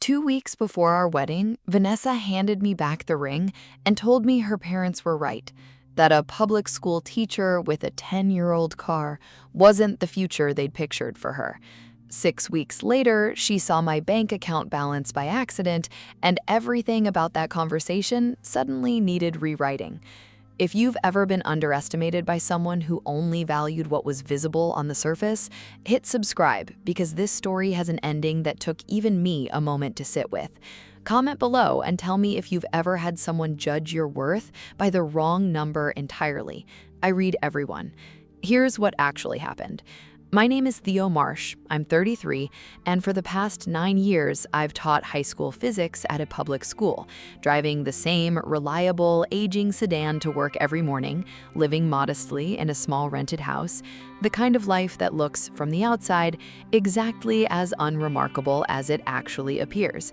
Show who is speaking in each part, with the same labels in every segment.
Speaker 1: 2 weeks before our wedding, Vanessa handed me back the ring and told me her parents were right, that a public school teacher with a 10-year-old car wasn't the future they'd pictured for her. 6 weeks later, she saw my bank account balance by accident, and everything about that conversation suddenly needed rewriting. If you've ever been underestimated by someone who only valued what was visible on the surface, hit subscribe because this story has an ending that took even me a moment to sit with. Comment below and tell me if you've ever had someone judge your worth by the wrong number entirely. I read everyone. Here's what actually happened. My name is Theo Marsh, I'm 33, and for the past 9 years, I've taught high school physics at a public school, driving the same reliable, aging sedan to work every morning, living modestly in a small rented house, the kind of life that looks, from the outside, exactly as unremarkable as it actually appears.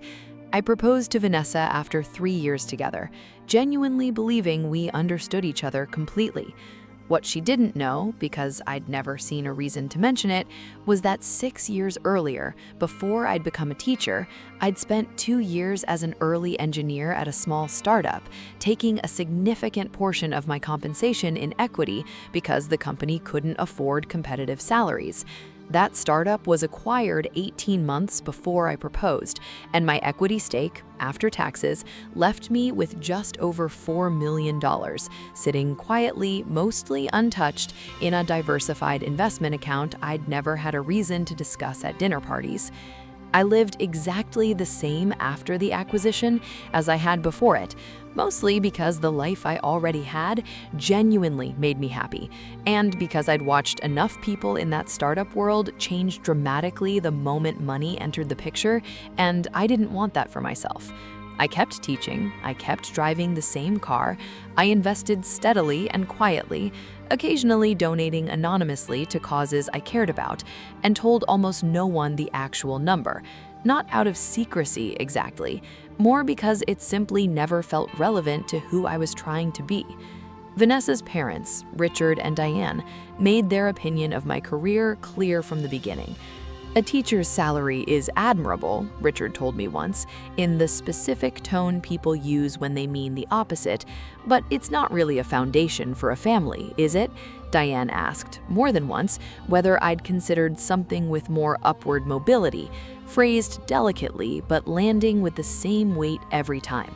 Speaker 1: I proposed to Vanessa after 3 years together, genuinely believing we understood each other completely. What she didn't know, because I'd never seen a reason to mention it, was that 6 years earlier, before I'd become a teacher, I'd spent 2 years as an early engineer at a small startup, taking a significant portion of my compensation in equity because the company couldn't afford competitive salaries. That startup was acquired 18 months before I proposed, and my equity stake, after taxes, left me with just over $4 million, sitting quietly, mostly untouched, in a diversified investment account I'd never had a reason to discuss at dinner parties. I lived exactly the same after the acquisition as I had before it, mostly because the life I already had genuinely made me happy, and because I'd watched enough people in that startup world change dramatically the moment money entered the picture, and I didn't want that for myself. I kept teaching, I kept driving the same car, I invested steadily and quietly, occasionally donating anonymously to causes I cared about, and told almost no one the actual number. Not out of secrecy exactly, more because it simply never felt relevant to who I was trying to be. Vanessa's parents, Richard and Diane, made their opinion of my career clear from the beginning. A teacher's salary is admirable, Richard told me once, in the specific tone people use when they mean the opposite, but it's not really a foundation for a family, is it? Diane asked, more than once, whether I'd considered something with more upward mobility, phrased delicately but landing with the same weight every time.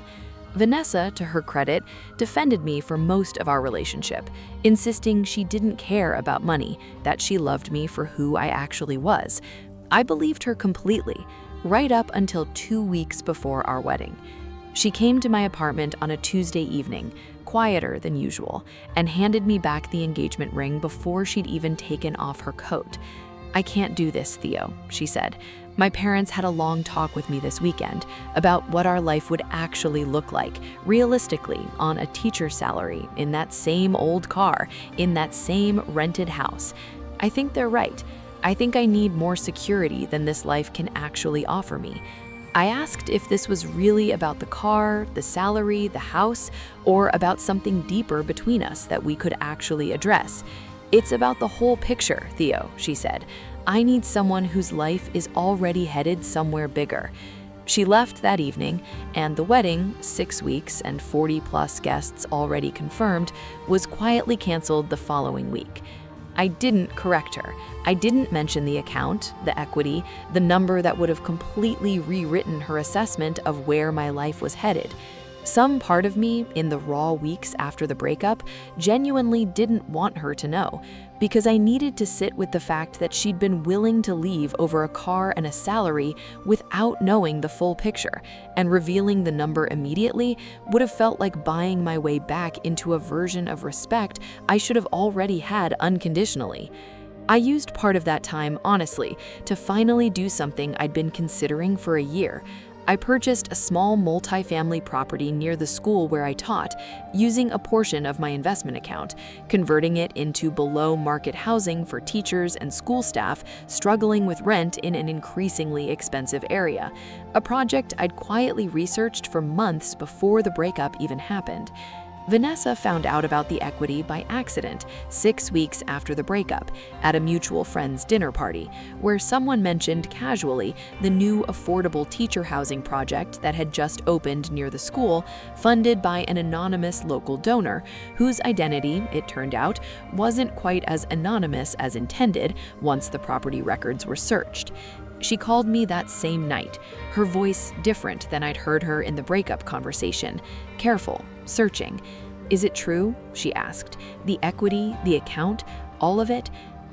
Speaker 1: Vanessa, to her credit, defended me for most of our relationship, insisting she didn't care about money, that she loved me for who I actually was. I believed her completely, right up until 2 weeks before our wedding. She came to my apartment on a Tuesday evening, quieter than usual, and handed me back the engagement ring before she'd even taken off her coat. "I can't do this, Theo," she said. "My parents had a long talk with me this weekend about what our life would actually look like, realistically, on a teacher's salary, in that same old car, in that same rented house. I think they're right. I think I need more security than this life can actually offer me." I asked if this was really about the car, the salary, the house, or about something deeper between us that we could actually address. "It's about the whole picture, Theo," she said. "I need someone whose life is already headed somewhere bigger." She left that evening, and the wedding, 6 weeks and 40-plus guests already confirmed, was quietly canceled the following week. I didn't correct her. I didn't mention the account, the equity, the number that would have completely rewritten her assessment of where my life was headed. Some part of me, in the raw weeks after the breakup, genuinely didn't want her to know, because I needed to sit with the fact that she'd been willing to leave over a car and a salary without knowing the full picture, and revealing the number immediately would have felt like buying my way back into a version of respect I should have already had unconditionally. I used part of that time, honestly, to finally do something I'd been considering for a year. I purchased a small multifamily property near the school where I taught, using a portion of my investment account, converting it into below-market housing for teachers and school staff struggling with rent in an increasingly expensive area, a project I'd quietly researched for months before the breakup even happened. Vanessa found out about the equity by accident 6 weeks after the breakup at a mutual friend's dinner party, where someone mentioned casually the new affordable teacher housing project that had just opened near the school, funded by an anonymous local donor, whose identity, it turned out, wasn't quite as anonymous as intended once the property records were searched. She called me that same night, her voice different than I'd heard her in the breakup conversation, careful, searching. "Is it true?" she asked. "The equity, the account, all of it?"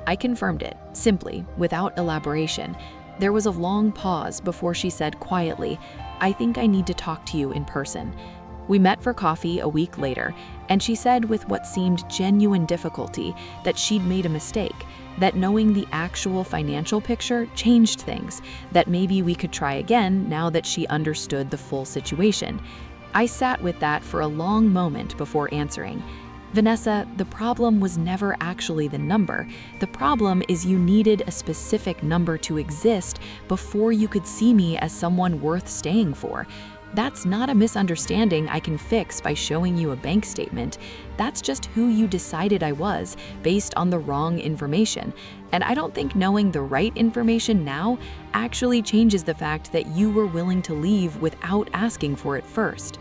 Speaker 1: I confirmed it, simply, without elaboration. There was a long pause before she said quietly, "I think I need to talk to you in person." We met for coffee a week later, and she said with what seemed genuine difficulty that she'd made a mistake, that knowing the actual financial picture changed things, that maybe we could try again now that she understood the full situation. I sat with that for a long moment before answering. "Vanessa, the problem was never actually the number. The problem is you needed a specific number to exist before you could see me as someone worth staying for. That's not a misunderstanding I can fix by showing you a bank statement. That's just who you decided I was, based on the wrong information. And I don't think knowing the right information now actually changes the fact that you were willing to leave without asking for it first."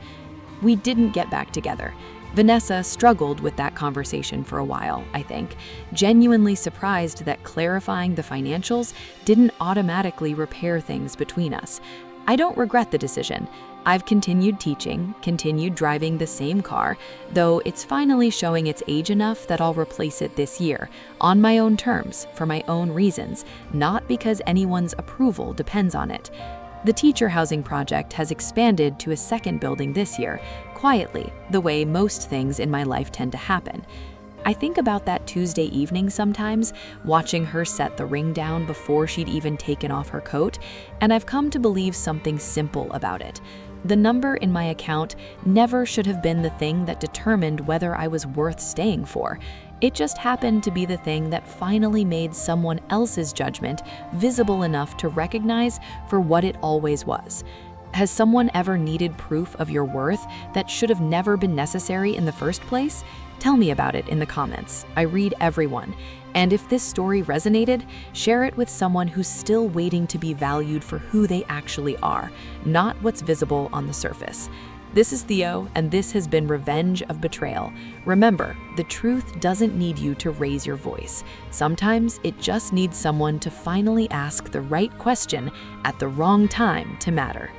Speaker 1: We didn't get back together. Vanessa struggled with that conversation for a while, I think, genuinely surprised that clarifying the financials didn't automatically repair things between us. I don't regret the decision. I've continued teaching, continued driving the same car, though it's finally showing its age enough that I'll replace it this year, on my own terms, for my own reasons, not because anyone's approval depends on it. The teacher housing project has expanded to a second building this year, quietly, the way most things in my life tend to happen. I think about that Tuesday evening sometimes, watching her set the ring down before she'd even taken off her coat, and I've come to believe something simple about it. The number in my account never should have been the thing that determined whether I was worth staying for. It just happened to be the thing that finally made someone else's judgment visible enough to recognize for what it always was. Has someone ever needed proof of your worth that should have never been necessary in the first place? Tell me about it in the comments. I read everyone. And if this story resonated, share it with someone who's still waiting to be valued for who they actually are, not what's visible on the surface. This is Theo, and this has been Revenge of Betrayal. Remember, the truth doesn't need you to raise your voice. Sometimes it just needs someone to finally ask the right question at the wrong time to matter.